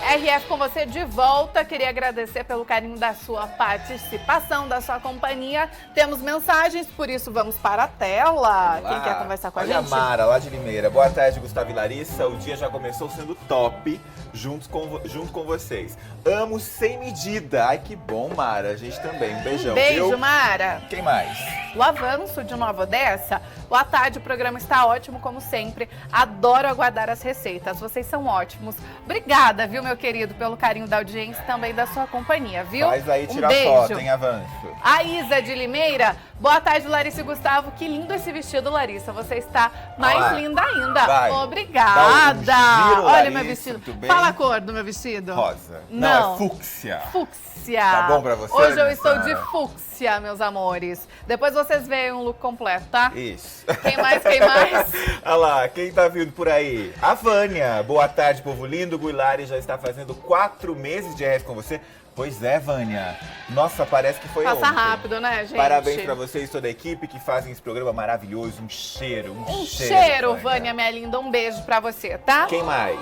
RF com você de volta. Queria agradecer pelo carinho da sua participação, da sua companhia. Temos mensagens, por isso vamos para a tela. Olá. Quem quer conversar com a Olha gente? a Mara, lá de Limeira. Boa tarde, Gustavo e Larissa. O dia já começou sendo top junto com vocês. Amo sem medida. Ai, que bom, Mara. A gente também. Um beijão. Beijo, viu? Mara. Quem mais? O Avanço de Nova Odessa. Boa tarde, o programa está ótimo, como sempre. Adoro aguardar as receitas. Vocês são ótimos. Obrigada, viu, meu querido, pelo carinho da audiência e também da sua companhia, viu? Faz aí tirar beijo. foto, hein, Avanço. A Isa de Limeira. Boa tarde, Larissa e Gustavo. Que lindo esse vestido, Larissa. Você está mais Olá. linda ainda. Vai. Obrigada. Dá um giro, Olha Larissa, meu vestido. tudo bem? Fala a cor do meu vestido. Rosa. Não. É fúcsia. Fúcsia. Tá bom pra você, Hoje eu Larissa? estou de fúcsia, meus amores. Depois vocês veem um look completo, tá? Isso. Quem mais? Quem mais? Olha lá, quem tá vindo por aí? A Vânia. Boa tarde, povo lindo. O Guilherme já está fazendo 4 meses de RF com você. Pois é, Vânia. Nossa, parece que foi Passa ontem. rápido, né, gente? Parabéns pra vocês e toda a equipe que fazem esse programa maravilhoso. Um cheiro, Um cheiro, Vânia, minha linda. Um beijo pra você, tá? Quem mais?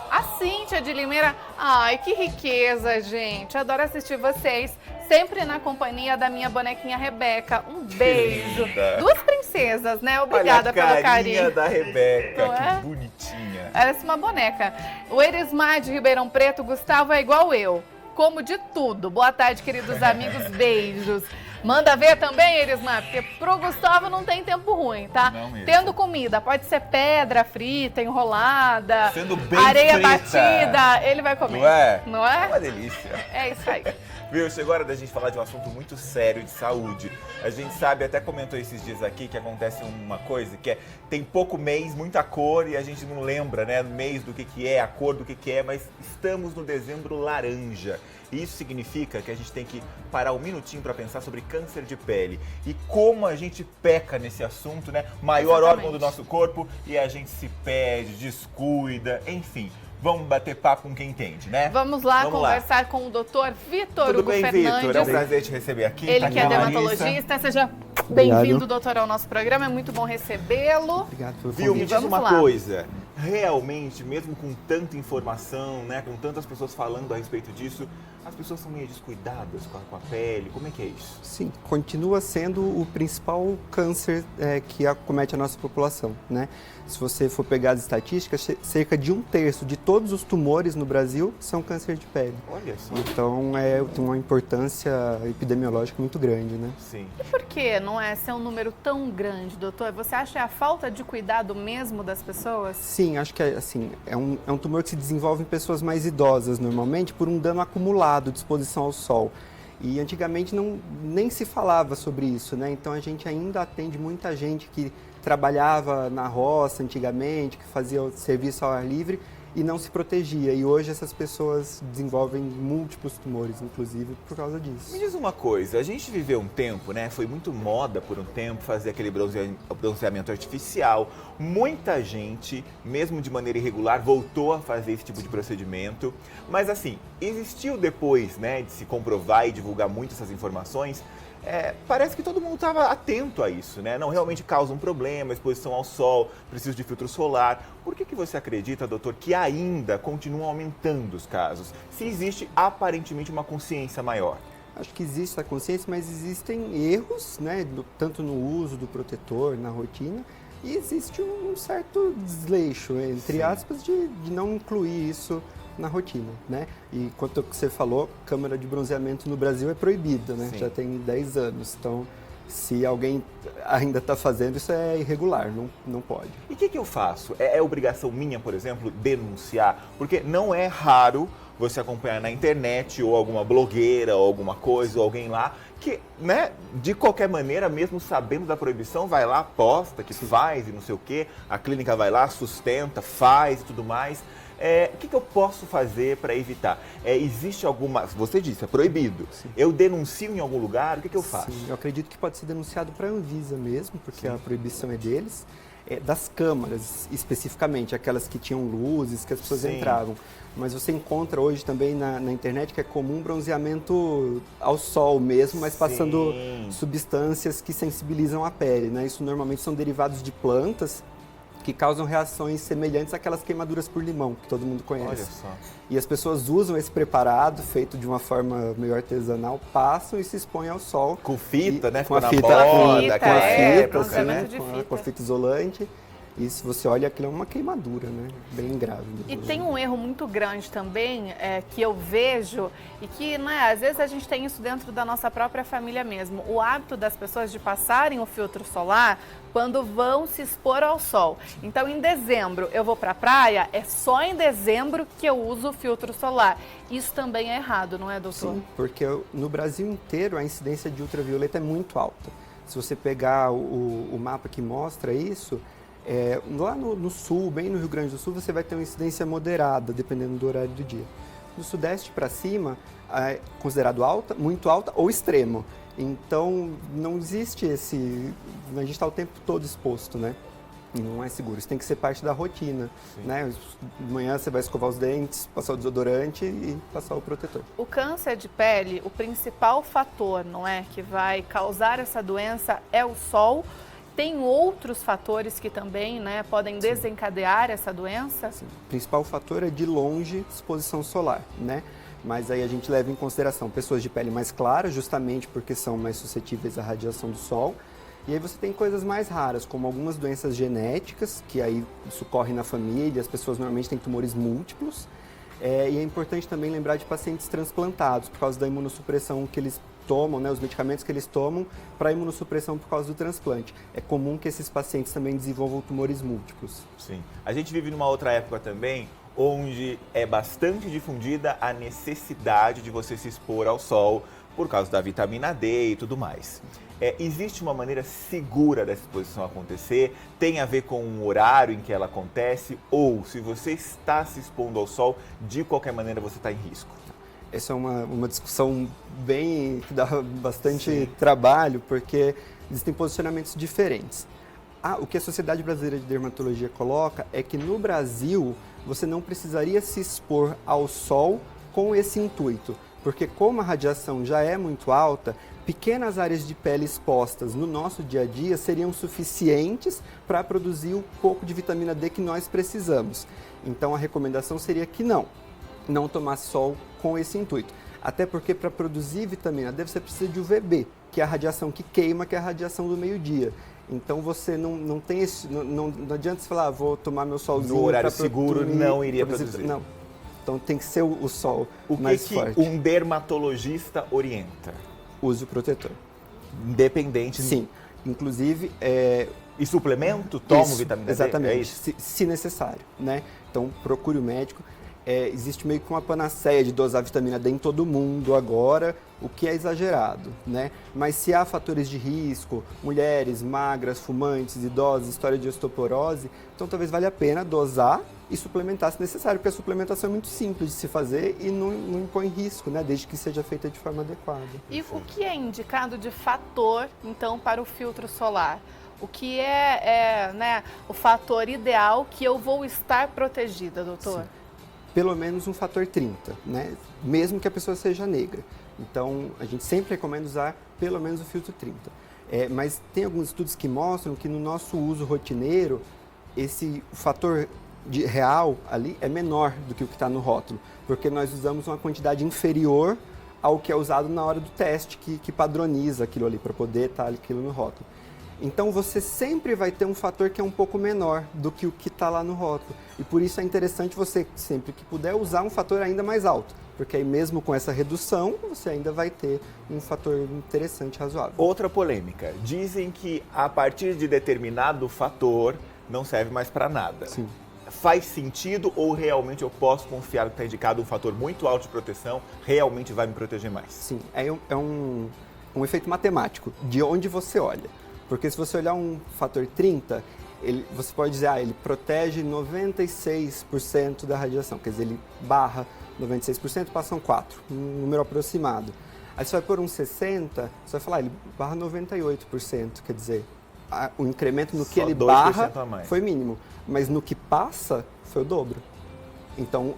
A Cíntia de Limeira. Ai, que riqueza, gente. Adoro assistir vocês. Sempre na companhia da minha bonequinha Rebeca. Um beijo. linda. 2 princesas, né? Obrigada Olha a pelo carinha carinho. da Rebeca, Não que é? bonitinha. Parece uma boneca. O Erismar de Ribeirão Preto. Gustavo é igual eu. Como de tudo. Boa tarde, queridos amigos. Beijos. Manda ver também, Erismar, porque pro Gustavo não tem tempo ruim, tá? Não mesmo. Tendo comida, pode ser pedra frita, enrolada, Sendo bem areia frita. batida, ele vai comer. Não é? Não É é? uma delícia. É isso aí. Viu, chegou a hora da gente falar de um assunto muito sério de saúde. A gente sabe, até comentou esses dias aqui, que acontece uma coisa que é, tem pouco mês, muita cor e a gente não lembra, né, no mês do que é, a cor do que é, mas estamos no dezembro laranja. E isso significa que a gente tem que parar um minutinho para pensar sobre câncer de pele e como a gente peca nesse assunto, né? Maior Exatamente. órgão do nosso corpo e a gente se perde, descuida, enfim. Vamos bater papo com quem entende, né? Vamos lá Vamos lá. conversar com o doutor Vitor Tudo Hugo bem, Fernandes. Vitor? É um prazer te receber aqui. Ele Tá que é aqui a Larissa. dermatologista. Seja bem-vindo, doutor, ao nosso programa. É muito bom recebê-lo. Obrigado pelo Viu, me convite. diz Vamos uma lá. coisa, realmente, mesmo com tanta informação, né, com tantas pessoas falando a respeito disso, as pessoas são meio descuidadas com a pele, como é que é isso? Sim, continua sendo o principal câncer que acomete a nossa população, né? Se você for pegar as estatísticas, cerca de 1/3 de todos os tumores no Brasil são câncer de pele. Olha só. Então, tem uma importância epidemiológica muito grande, né? Sim. E por que não é ser um número tão grande, doutor? Você acha que é a falta de cuidado mesmo das pessoas? Sim, acho que assim, é um tumor que se desenvolve em pessoas mais idosas, normalmente, por um dano acumulado de exposição ao sol. E antigamente nem se falava sobre isso, né? Então a gente ainda atende muita gente que trabalhava na roça antigamente, que fazia o serviço ao ar livre e não se protegia. E hoje essas pessoas desenvolvem múltiplos tumores, inclusive, por causa disso. Me diz uma coisa, a gente viveu um tempo, né, foi muito moda por um tempo fazer aquele bronzeamento artificial. Muita gente, mesmo de maneira irregular, voltou a fazer esse tipo de procedimento. Mas assim, existiu depois, né, de se comprovar e divulgar muito essas informações, parece que todo mundo estava atento a isso, né? Não realmente causa um problema, exposição ao sol, preciso de filtro solar. Por que você acredita, doutor, que ainda continuam aumentando os casos, se existe aparentemente uma consciência maior? Acho que existe a consciência, mas existem erros, né, tanto no uso do protetor, na rotina, e existe um certo desleixo, entre Sim. aspas, de não incluir isso na rotina, né? E quanto ao que você falou, câmara de bronzeamento no Brasil é proibida, né? Sim. Já tem 10 anos, então se alguém ainda está fazendo, isso é irregular, não pode. E o que eu faço? É obrigação minha, por exemplo, denunciar? Porque não é raro você acompanhar na internet ou alguma blogueira ou alguma coisa, ou alguém lá que, né, de qualquer maneira, mesmo sabendo da proibição, vai lá, posta que faz e não sei o quê, a clínica vai lá, sustenta, faz e tudo mais. O que eu posso fazer para evitar? Existe alguma... Você disse, é proibido. Sim. Eu denuncio em algum lugar, o que eu faço? Sim, eu acredito que pode ser denunciado para a Anvisa mesmo, porque Sim. a proibição é deles. Das câmaras, especificamente, aquelas que tinham luzes, que as pessoas Sim. entravam. Mas você encontra hoje também na internet que é comum bronzeamento ao sol mesmo, mas passando Sim. substâncias que sensibilizam a pele, né? Isso normalmente são derivados de plantas, que causam reações semelhantes àquelas queimaduras por limão, que todo mundo conhece. Olha só. E as pessoas usam esse preparado, feito de uma forma meio artesanal, passam e se expõem ao sol. Com fita, né? Com a Ficou fita, na moda, fita, aquela fita, época, assim, né? de com fita. a fita isolante. E se você olha, aquilo é uma queimadura, né? Bem grave. E tem um erro muito grande também, que eu vejo, e que, né, às vezes a gente tem isso dentro da nossa própria família mesmo. O hábito das pessoas de passarem o filtro solar quando vão se expor ao sol. Então, em dezembro, eu vou para a praia, é só em dezembro que eu uso o filtro solar. Isso também é errado, não é, doutor? Sim, porque no Brasil inteiro a incidência de ultravioleta é muito alta. Se você pegar o mapa que mostra isso, lá no sul, bem no Rio Grande do Sul, você vai ter uma incidência moderada, dependendo do horário do dia. Do sudeste para cima, é considerado alta, muito alta ou extremo. Então, não existe esse... A gente está o tempo todo exposto, né? E não é seguro. Isso tem que ser parte da rotina, né? De manhã você vai escovar os dentes, passar o desodorante e passar o protetor. O câncer de pele, o principal fator, não é, que vai causar essa doença é o sol. Tem outros fatores que também, né, podem desencadear essa doença? Sim. O principal fator é, de longe, exposição solar, né? Mas aí a gente leva em consideração pessoas de pele mais clara, justamente porque são mais suscetíveis à radiação do sol. E aí você tem coisas mais raras, como algumas doenças genéticas, que aí isso corre na família, as pessoas normalmente têm tumores múltiplos. E é importante também lembrar de pacientes transplantados, por causa da imunossupressão que eles tomam, né, os medicamentos que eles tomam para imunossupressão por causa do transplante. É comum que esses pacientes também desenvolvam tumores múltiplos. Sim. A gente vive numa outra época também, onde é bastante difundida a necessidade de você se expor ao sol por causa da vitamina D e tudo mais. Existe uma maneira segura dessa exposição acontecer? Tem a ver com o horário em que ela acontece? Ou, se você está se expondo ao sol, de qualquer maneira você está em risco? Essa é uma discussão que dá bastante trabalho, porque existem posicionamentos diferentes. O que a Sociedade Brasileira de Dermatologia coloca é que no Brasil você não precisaria se expor ao sol com esse intuito, porque como a radiação já é muito alta, pequenas áreas de pele expostas no nosso dia a dia seriam suficientes para produzir o pouco de vitamina D que nós precisamos. Então a recomendação seria que não tomasse sol com esse intuito. Até porque para produzir vitamina D você precisa de UVB, que é a radiação que queima, que é a radiação do meio-dia. Então você não tem esse. Não adianta você falar, vou tomar meu solzinho. No horário seguro não iria produzir. Não. Então tem que ser o sol o mais forte. O que um dermatologista orienta? Use o protetor. Independente. Sim. Inclusive. E suplemento? Tomo isso, vitamina D? Exatamente. É isso? Se necessário, né? Então procure o médico. Existe meio que uma panaceia de dosar vitamina D em todo mundo agora, o que é exagerado, né? Mas se há fatores de risco, mulheres magras, fumantes, idosos, história de osteoporose, então talvez valha a pena dosar e suplementar se necessário, porque a suplementação é muito simples de se fazer e não impõe risco, né? Desde que seja feita de forma adequada. E o que é indicado de fator, então, para o filtro solar? O que né, o fator ideal que eu vou estar protegida, doutor? Sim. Pelo menos um fator 30, né? Mesmo que a pessoa seja negra. Então, a gente sempre recomenda usar pelo menos o filtro 30. Mas tem alguns estudos que mostram que no nosso uso rotineiro, esse fator real ali é menor do que o que está no rótulo, porque nós usamos uma quantidade inferior ao que é usado na hora do teste, que padroniza aquilo ali, para poder estar aquilo no rótulo. Então você sempre vai ter um fator que é um pouco menor do que o que está lá no rótulo. E por isso é interessante você, sempre que puder, usar um fator ainda mais alto. Porque aí mesmo com essa redução, você ainda vai ter um fator interessante, razoável. Outra polêmica. Dizem que a partir de determinado fator não serve mais para nada. Sim. Faz sentido ou realmente eu posso confiar que está indicado um fator muito alto de proteção, realmente vai me proteger mais? Sim, é um efeito matemático, de onde você olha. Porque se você olhar um fator 30, você pode dizer, ele protege 96% da radiação. Quer dizer, ele barra 96%, passam 4, um número aproximado. Aí você vai pôr um 60, você vai falar, ele barra 98%. Quer dizer, o incremento no que ele barra foi mínimo. Mas no que passa, foi o dobro. Então,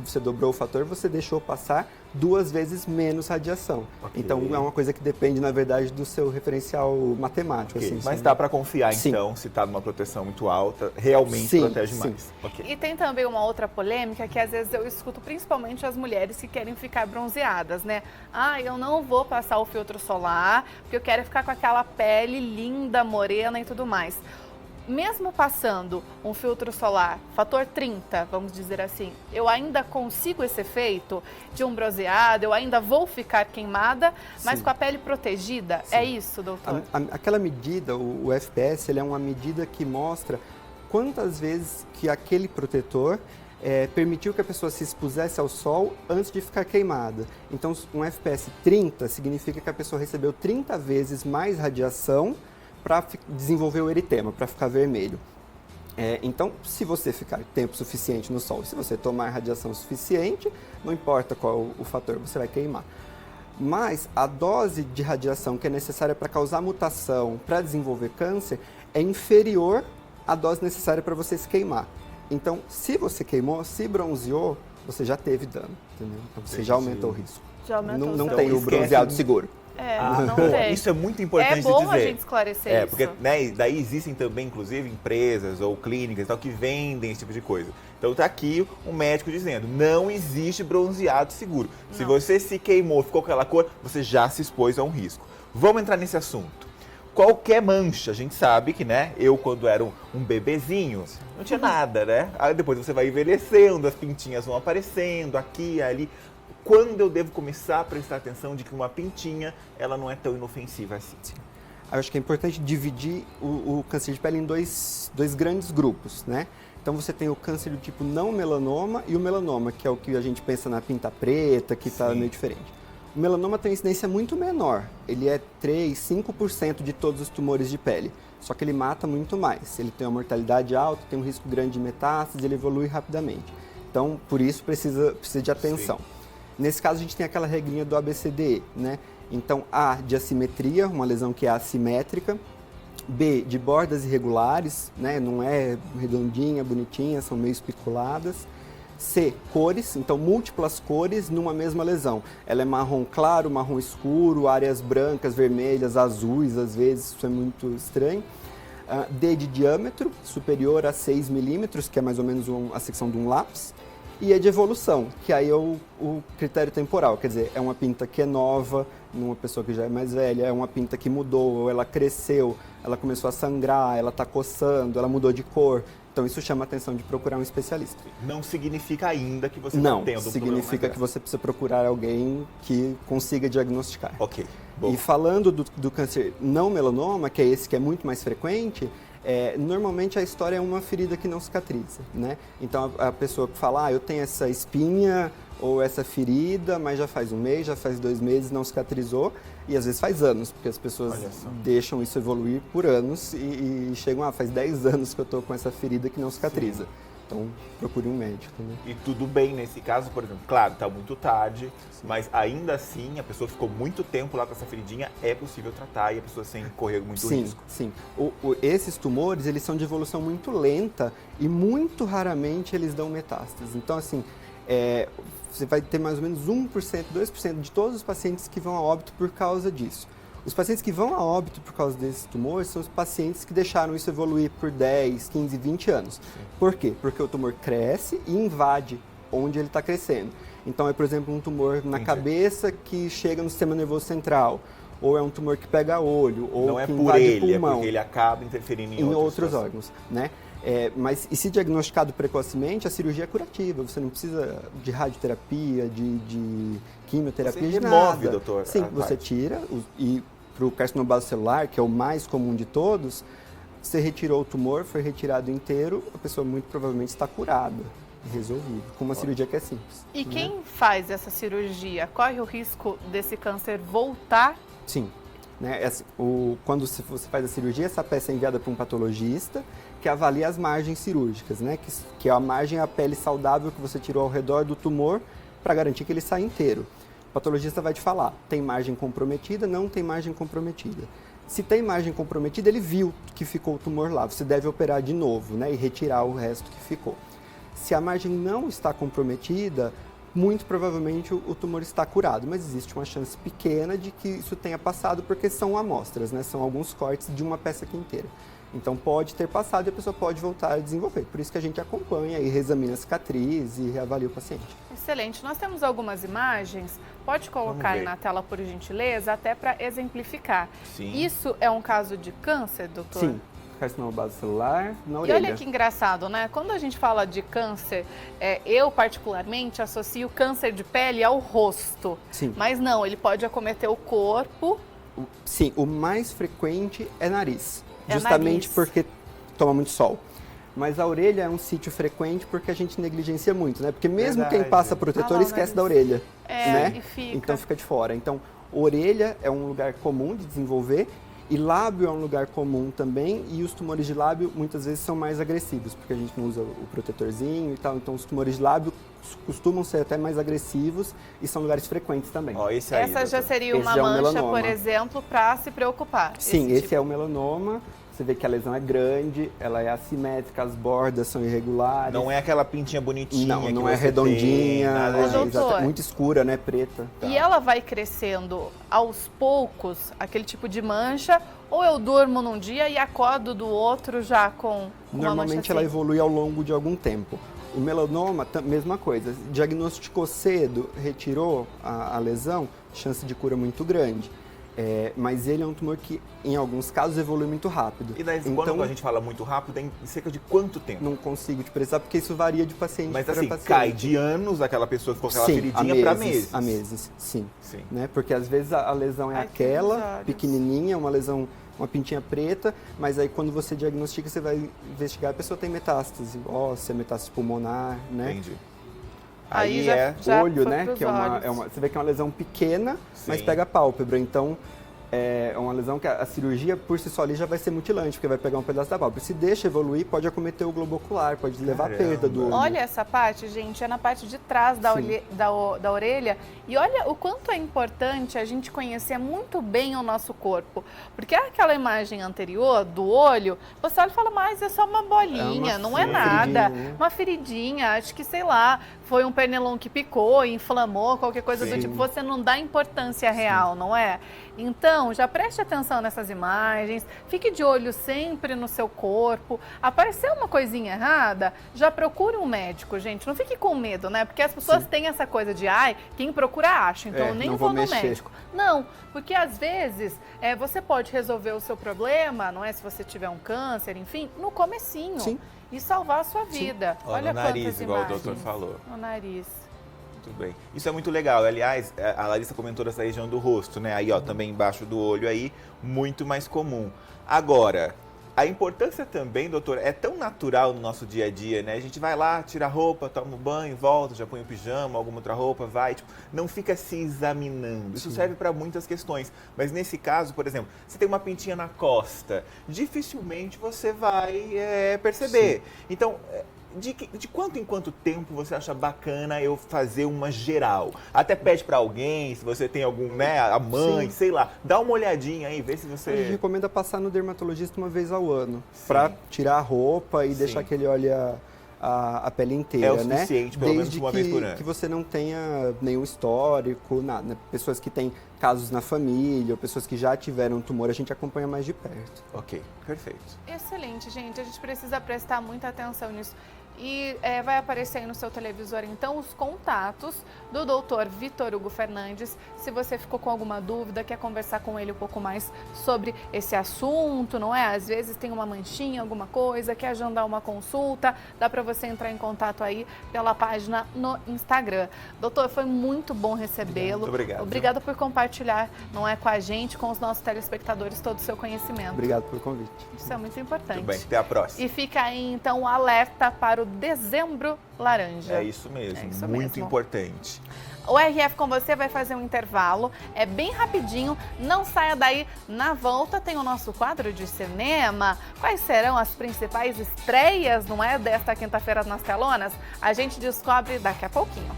você dobrou o fator, você deixou passar 2 vezes menos radiação. Ok. Então, é uma coisa que depende, na verdade, do seu referencial matemático. Ok, Assim, mas sabe? dá para confiar, Sim. então, se está numa proteção muito alta, realmente Sim, protege sim. mais. Ok. E tem também uma outra polêmica que às vezes eu escuto principalmente as mulheres que querem ficar bronzeadas, né? Ah, eu não vou passar o filtro solar porque eu quero ficar com aquela pele linda, morena e tudo mais. Mesmo passando um filtro solar, fator 30, vamos dizer assim, eu ainda consigo esse efeito de um bronzeado, eu ainda vou ficar queimada, mas Sim. com a pele protegida? Sim. É isso, doutor? Aquela medida, o FPS, ele é uma medida que mostra quantas vezes que aquele protetor permitiu que a pessoa se expusesse ao sol antes de ficar queimada. Então, um FPS 30 significa que a pessoa recebeu 30 vezes mais radiação para desenvolver o eritema, para ficar vermelho. Então, se você ficar tempo suficiente no sol, se você tomar radiação suficiente, não importa qual o fator, você vai queimar. Mas a dose de radiação que é necessária para causar mutação, para desenvolver câncer, é inferior à dose necessária para você se queimar. Então, se você queimou, se bronzeou, você já teve dano, entendeu? Então, você já aumentou o risco. Já aumentou o Não seu tem o risco. bronzeado seguro. Não Boa, tem. isso é muito importante É bom de dizer. a gente esclarecer isso. Porque daí existem também, inclusive, empresas ou clínicas e tal, que vendem esse tipo de coisa. Então tá aqui um médico dizendo, não existe bronzeado seguro. Se você se queimou, ficou com aquela cor, você já se expôs a um risco. Vamos entrar nesse assunto. Qualquer mancha, a gente sabe que, né, eu quando era um bebezinho, não tinha nada, né? Aí depois você vai envelhecendo, as pintinhas vão aparecendo aqui, ali. Quando eu devo começar a prestar atenção de que uma pintinha, ela não é tão inofensiva assim? Eu acho que é importante dividir o câncer de pele em dois grandes grupos, né? Então você tem o câncer do tipo não melanoma e o melanoma, que é o que a gente pensa na pinta preta, que está meio diferente. O melanoma tem uma incidência muito menor, ele é 3, 5% de todos os tumores de pele, só que ele mata muito mais. Ele tem uma mortalidade alta, tem um risco grande de metástase, ele evolui rapidamente. Então, por isso, precisa de atenção. Sim. Nesse caso, a gente tem aquela regrinha do ABCDE, né? Então, A, de assimetria, uma lesão que é assimétrica. B, de bordas irregulares, né? Não é redondinha, bonitinha, são meio espiculadas. C, cores, então múltiplas cores numa mesma lesão. Ela é marrom claro, marrom escuro, áreas brancas, vermelhas, azuis, às vezes, isso é muito estranho. D, de diâmetro, superior a 6 milímetros, que é mais ou menos a secção de um lápis. E é de evolução, que aí é o critério temporal, quer dizer, é uma pinta que é nova, numa pessoa que já é mais velha, é uma pinta que mudou, ou ela cresceu, ela começou a sangrar, ela está coçando, ela mudou de cor. Então isso chama a atenção de procurar um especialista. Não significa ainda que você está tendo um problema. Não, significa que você precisa procurar alguém que consiga diagnosticar. Ok, bom. E falando do câncer não melanoma, que é esse que é muito mais frequente, normalmente a história é uma ferida que não cicatriza, né? Então a pessoa que fala, eu tenho essa espinha ou essa ferida, mas já faz 1 mês, já faz 2 meses, não cicatrizou, e às vezes faz anos, porque as pessoas deixam isso evoluir por anos e chegam, faz 10 anos que eu estou com essa ferida que não cicatriza. Sim. Então, procure um médico. Né? E tudo bem nesse caso, por exemplo, claro, está muito tarde, mas ainda assim, a pessoa ficou muito tempo lá com essa feridinha, é possível tratar e a pessoa sem correr muito risco. Sim, esses tumores, eles são de evolução muito lenta e muito raramente eles dão metástase. Então, assim, você vai ter mais ou menos 1%, 2% de todos os pacientes que vão a óbito por causa disso. Os pacientes que vão a óbito por causa desses tumores são os pacientes que deixaram isso evoluir por 10, 15, 20 anos. Sim. Por quê? Porque o tumor cresce e invade onde ele está crescendo. Então, é, por exemplo, um tumor na cabeça que chega no sistema nervoso central, ou é um tumor que pega olho, ou não que por invade ele, pulmão. É porque ele acaba interferindo em outros órgãos, né? Mas, e se diagnosticado precocemente, a cirurgia é curativa. Você não precisa de radioterapia, de quimioterapia, você de remove, nada. Doutor, sim, você tira e para o carcinoma celular, que é o mais comum de todos, você retirou o tumor, foi retirado inteiro, a pessoa muito provavelmente está curada, resolvido, com uma cirurgia que é simples. E quem faz essa cirurgia, corre o risco desse câncer voltar? Sim. Né? Quando você faz a cirurgia, essa peça é enviada para um patologista que avalia as margens cirúrgicas, né? Que é a margem, a pele saudável que você tirou ao redor do tumor para garantir que ele sai inteiro. O patologista vai te falar, tem margem comprometida, não tem margem comprometida. Se tem margem comprometida, ele viu que ficou o tumor lá, você deve operar de novo, né, e retirar o resto que ficou. Se a margem não está comprometida, muito provavelmente o tumor está curado, mas existe uma chance pequena de que isso tenha passado porque são amostras, né? São alguns cortes de uma peça aqui inteira. Então pode ter passado e a pessoa pode voltar a desenvolver. Por isso que a gente acompanha e reexamina a cicatriz e reavalia o paciente. Excelente. Nós temos algumas imagens, pode colocar aí na tela por gentileza, até para exemplificar. Sim. Isso é um caso de câncer, doutor? Sim, carcinoma basilar na E orelha. olha que engraçado, né? Quando a gente fala de câncer, eu particularmente associo câncer de pele ao rosto. Sim. Mas não, ele pode acometer o corpo. Sim, o mais frequente é nariz. É justamente nariz. porque toma muito sol. Mas a orelha é um sítio frequente porque a gente negligencia muito, né? Porque mesmo Verdade. quem passa protetor Ah lá, o esquece nariz. da orelha, né? E fica. Então fica de fora. Então, orelha é um lugar comum de desenvolver e lábio é um lugar comum também, e os tumores de lábio muitas vezes são mais agressivos, porque a gente não usa o protetorzinho e tal, então os tumores de lábio costumam ser até mais agressivos e são lugares frequentes também. Ó, esse aí, Essa já doutor. seria uma Esse é um mancha, melanoma. por exemplo, para se preocupar. Sim, Esse esse é o melanoma. Você vê que a lesão é grande, ela é assimétrica, as bordas são irregulares. Não é aquela pintinha bonitinha Não, que não é você redondinha, tem, nada Ô, disso. doutor. muito escura, né, preta. E ela vai crescendo aos poucos, aquele tipo de mancha, ou eu durmo num dia e acordo do outro já com uma mancha Normalmente ela assim? evolui ao longo de algum tempo. O melanoma, mesma coisa. Diagnosticou cedo, retirou a lesão, chance de cura muito grande. Mas ele é um tumor que, em alguns casos, evolui muito rápido. E daí, então, quando a gente fala muito rápido, é em cerca de quanto tempo? não consigo te precisar, porque isso varia de paciente Mas para assim, paciente. cai de anos aquela pessoa que ficou com aquela Sim, feridinha para meses. A meses, sim. Sim. Né? Porque às vezes a lesão é Ai, que aquela, episódios. pequenininha, uma lesão, uma pintinha preta, mas aí quando você diagnostica, você vai investigar, a pessoa tem metástase óssea, metástase pulmonar, né? Entendi. Aí Aí já- é... já Olho, foi né? pros Que olhos. você vê que é uma lesão pequena, mas Sim. pega a pálpebra. Então, é uma lesão que a cirurgia por si só ali já vai ser mutilante, porque vai pegar um pedaço da pálpebra. Se deixa evoluir, pode acometer o globo ocular, pode levar à Caramba. perda do olho. Olha essa parte, gente, é na parte de trás da, Sim. da orelha. E olha o quanto é importante a gente conhecer muito bem o nosso corpo. Porque aquela imagem anterior do olho, você olha e fala, mas é só uma bolinha, É uma não é feridinha, nada. né? Uma feridinha, acho que, sei lá, foi um pernilongo que picou, inflamou, qualquer coisa do Sim. tipo. Você não dá importância real, não é? Então, já preste atenção nessas imagens, fique de olho sempre no seu corpo. Apareceu uma coisinha errada, já procure um médico, gente. Não fique com medo, né? Porque as pessoas Sim. têm essa coisa de, ai, quem procura acha, então eu nem não vou vou no mexer. médico. Não, porque às vezes você pode resolver o seu problema, não é? Se você tiver um câncer, enfim, no comecinho. Sim. E salvar a sua vida. Ó, Olha no nariz, quantas igual o imagens. doutor falou. No nariz. Muito bem. Isso é muito legal. Aliás, a Larissa comentou dessa região do rosto, né? Aí, ó, também embaixo do olho aí, muito mais comum. Agora, a importância também, doutor, é tão natural no nosso dia a dia, né? A gente vai lá, tira a roupa, toma um banho, volta, já põe o pijama, alguma outra roupa, vai, tipo, não fica se examinando. Isso serve para muitas questões. Mas nesse caso, por exemplo, você tem uma pintinha na costa, dificilmente você vai perceber. Então, de quanto em quanto tempo você acha bacana eu fazer uma geral? Até pede pra alguém, se você tem algum, né, a mãe, Sim. sei lá, dá uma olhadinha aí, vê se A gente você... recomenda passar no dermatologista uma vez ao ano, Sim. para tirar a roupa e Sim. deixar que ele olhe a pele inteira, É o suficiente, né? pelo menos Desde uma vez por ano. que você não tenha nenhum histórico, nada, né? Pessoas que têm casos na família, ou pessoas que já tiveram tumor, a gente acompanha mais de perto. Ok, perfeito. Excelente, gente. A gente precisa prestar muita atenção nisso. E vai aparecer aí no seu televisor, então, os contatos do Dr. Vitor Hugo Fernandes. Se você ficou com alguma dúvida, quer conversar com ele um pouco mais sobre esse assunto, não é? Às vezes tem uma manchinha, alguma coisa, quer agendar uma consulta, dá para você entrar em contato aí pela página no Instagram. Doutor, foi muito bom recebê-lo. Muito obrigado. Obrigada por compartilhar, não é, com a gente, com os nossos telespectadores, todo o seu conhecimento. Obrigado pelo convite. Isso é muito importante. Tudo bem, até a próxima. E fica aí, então, o alerta para o Dezembro Laranja. É isso mesmo, É isso muito mesmo. importante. O RF com você vai fazer um intervalo, é bem rapidinho, não saia daí. Na volta tem o nosso quadro de cinema. Quais serão as principais estreias, não é, desta quinta-feira nas telonas? A gente descobre daqui a pouquinho.